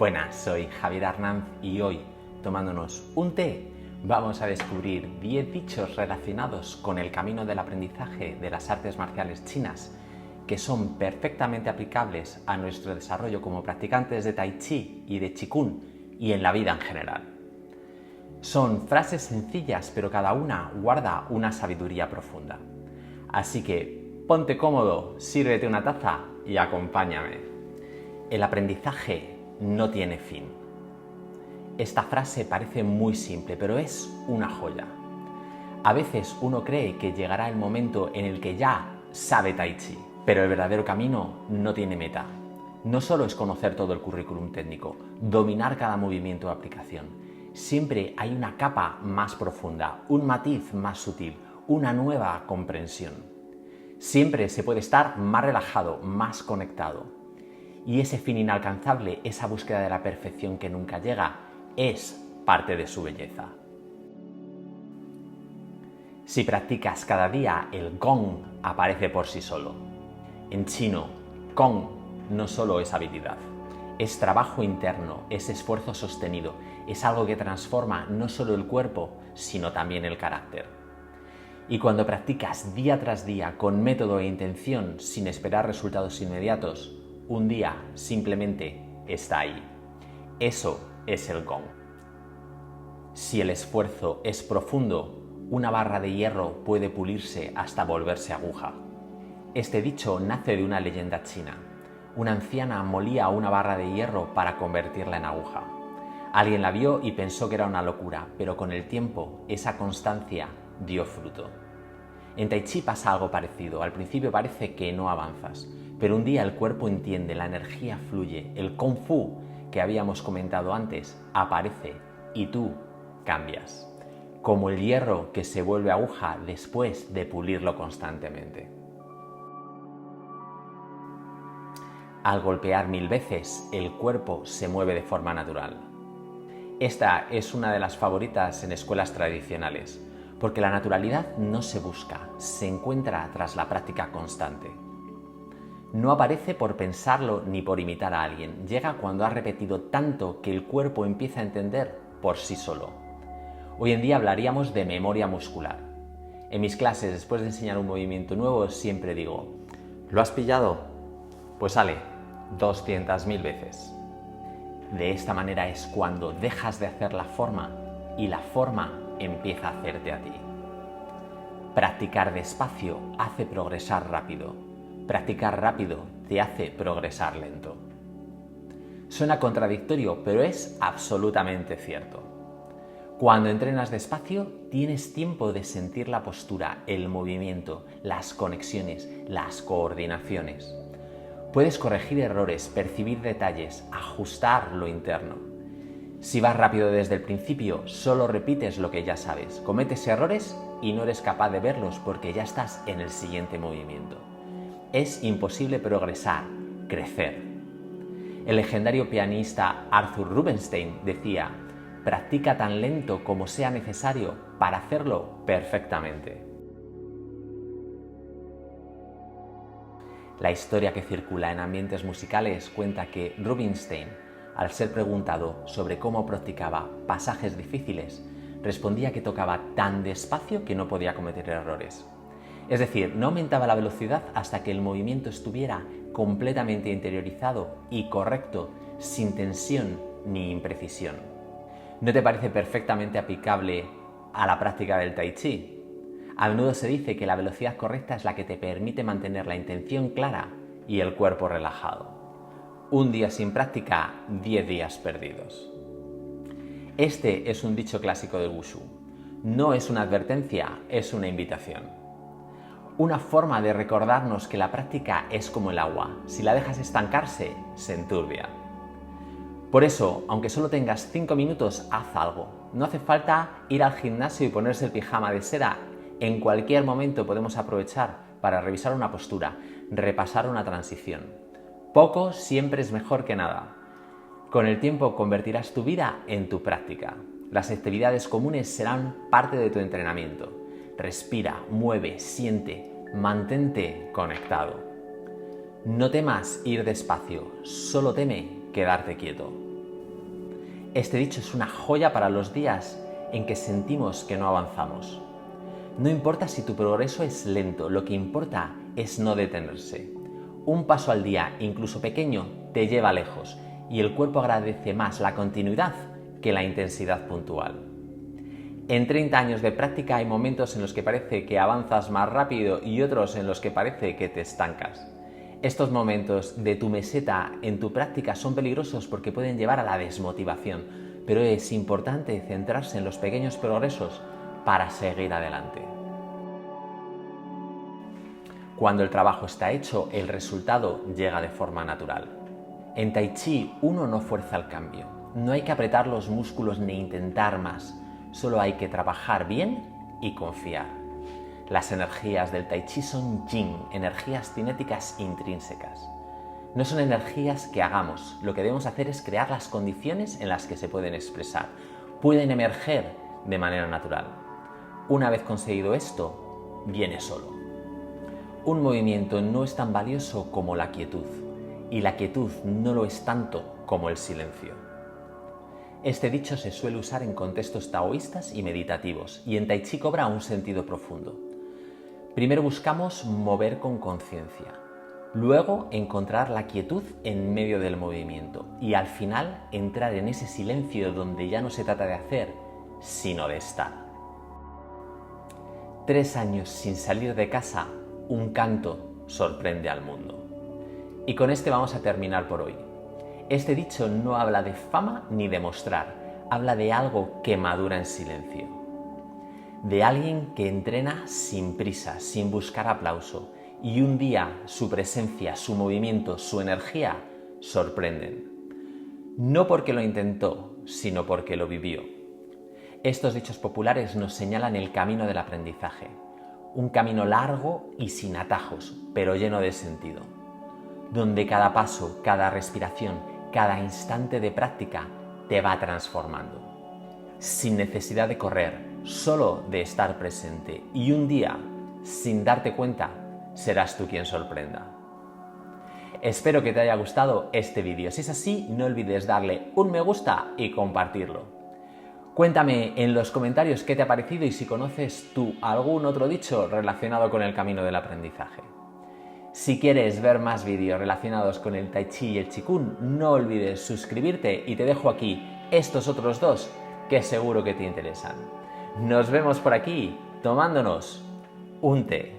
Buenas, soy Javier Arnanz y hoy, tomándonos un té, vamos a descubrir 10 dichos relacionados con el camino del aprendizaje de las artes marciales chinas que son perfectamente aplicables a nuestro desarrollo como practicantes de Tai Chi y de Qigong y en la vida en general. Son frases sencillas, pero cada una guarda una sabiduría profunda. Así que ponte cómodo, sírvete una taza y acompáñame. El aprendizaje no tiene fin. Esta frase parece muy simple, pero es una joya. A veces uno cree que llegará el momento en el que ya sabe Tai Chi, pero el verdadero camino no tiene meta. No solo es conocer todo el currículum técnico, dominar cada movimiento de aplicación. Siempre hay una capa más profunda, un matiz más sutil, una nueva comprensión. Siempre se puede estar más relajado, más conectado. Y ese fin inalcanzable, esa búsqueda de la perfección que nunca llega, es parte de su belleza. Si practicas cada día, el Gong aparece por sí solo. En chino, Gong no solo es habilidad, es trabajo interno, es esfuerzo sostenido, es algo que transforma no solo el cuerpo, sino también el carácter. Y cuando practicas día tras día con método e intención sin esperar resultados inmediatos, un día simplemente está ahí. Eso es el Gong. Si el esfuerzo es profundo, una barra de hierro puede pulirse hasta volverse aguja. Este dicho nace de una leyenda china. Una anciana molía una barra de hierro para convertirla en aguja. Alguien la vio y pensó que era una locura, pero con el tiempo esa constancia dio fruto. En Tai Chi pasa algo parecido. Al principio parece que no avanzas, pero un día el cuerpo entiende, la energía fluye, el Kung Fu que habíamos comentado antes aparece y tú cambias. Como el hierro que se vuelve aguja después de pulirlo constantemente. Al golpear 1000 veces, el cuerpo se mueve de forma natural. Esta es una de las favoritas en escuelas tradicionales, porque la naturalidad no se busca, se encuentra tras la práctica constante. No aparece por pensarlo ni por imitar a alguien, llega cuando has repetido tanto que el cuerpo empieza a entender por sí solo. Hoy en día hablaríamos de memoria muscular. En mis clases, después de enseñar un movimiento nuevo, siempre digo, ¿lo has pillado? Pues sale 200.000 veces. De esta manera es cuando dejas de hacer la forma y la forma empieza a hacerte a ti. Practicar despacio hace progresar rápido. Practicar rápido te hace progresar lento. Suena contradictorio, pero es absolutamente cierto. Cuando entrenas despacio, tienes tiempo de sentir la postura, el movimiento, las conexiones, las coordinaciones. Puedes corregir errores, percibir detalles, ajustar lo interno. Si vas rápido desde el principio, solo repites lo que ya sabes, cometes errores y no eres capaz de verlos porque ya estás en el siguiente movimiento. Es imposible progresar, crecer. El legendario pianista Arthur Rubinstein decía, practica tan lento como sea necesario para hacerlo perfectamente. La historia que circula en ambientes musicales cuenta que Rubinstein, al ser preguntado sobre cómo practicaba pasajes difíciles, respondía que tocaba tan despacio que no podía cometer errores. Es decir, no aumentaba la velocidad hasta que el movimiento estuviera completamente interiorizado y correcto, sin tensión ni imprecisión. ¿No te parece perfectamente aplicable a la práctica del Tai Chi? A menudo se dice que la velocidad correcta es la que te permite mantener la intención clara y el cuerpo relajado. Un día sin práctica, 10 días perdidos. Este es un dicho clásico del Wushu. No es una advertencia, es una invitación. Una forma de recordarnos que la práctica es como el agua. Si la dejas estancarse, se enturbia. Por eso, aunque solo tengas 5 minutos, haz algo. No hace falta ir al gimnasio y ponerse el pijama de seda. En cualquier momento podemos aprovechar para revisar una postura, repasar una transición. Poco siempre es mejor que nada. Con el tiempo convertirás tu vida en tu práctica. Las actividades comunes serán parte de tu entrenamiento. Respira, mueve, siente, mantente conectado. No temas ir despacio, solo teme quedarte quieto. Este dicho es una joya para los días en que sentimos que no avanzamos. No importa si tu progreso es lento, lo que importa es no detenerse. Un paso al día, incluso pequeño, te lleva lejos y el cuerpo agradece más la continuidad que la intensidad puntual. En 30 años de práctica hay momentos en los que parece que avanzas más rápido y otros en los que parece que te estancas. Estos momentos de tu meseta en tu práctica son peligrosos porque pueden llevar a la desmotivación, pero es importante centrarse en los pequeños progresos para seguir adelante. Cuando el trabajo está hecho, el resultado llega de forma natural. En Tai Chi uno no fuerza el cambio, no hay que apretar los músculos ni intentar más, solo hay que trabajar bien y confiar. Las energías del Tai Chi son yin, energías cinéticas intrínsecas. No son energías que hagamos, lo que debemos hacer es crear las condiciones en las que se pueden expresar, pueden emerger de manera natural. Una vez conseguido esto, viene solo. Un movimiento no es tan valioso como la quietud, y la quietud no lo es tanto como el silencio. Este dicho se suele usar en contextos taoístas y meditativos, y en Tai Chi cobra un sentido profundo. Primero buscamos mover con conciencia, luego encontrar la quietud en medio del movimiento y al final entrar en ese silencio donde ya no se trata de hacer, sino de estar. 3 años sin salir de casa, un canto sorprende al mundo. Y con este vamos a terminar por hoy. Este dicho no habla de fama ni de mostrar, habla de algo que madura en silencio. De alguien que entrena sin prisa, sin buscar aplauso, y un día su presencia, su movimiento, su energía sorprenden. No porque lo intentó, sino porque lo vivió. Estos dichos populares nos señalan el camino del aprendizaje, un camino largo y sin atajos, pero lleno de sentido, donde cada paso, cada respiración, cada instante de práctica te va transformando, sin necesidad de correr, solo de estar presente, y un día, sin darte cuenta, serás tú quien sorprenda. Espero que te haya gustado este vídeo. Si es así, no olvides darle un me gusta y compartirlo. Cuéntame en los comentarios qué te ha parecido y si conoces tú algún otro dicho relacionado con el camino del aprendizaje. Si quieres ver más vídeos relacionados con el Tai Chi y el Qigong, no olvides suscribirte y te dejo aquí estos otros dos que seguro que te interesan. Nos vemos por aquí tomándonos un té.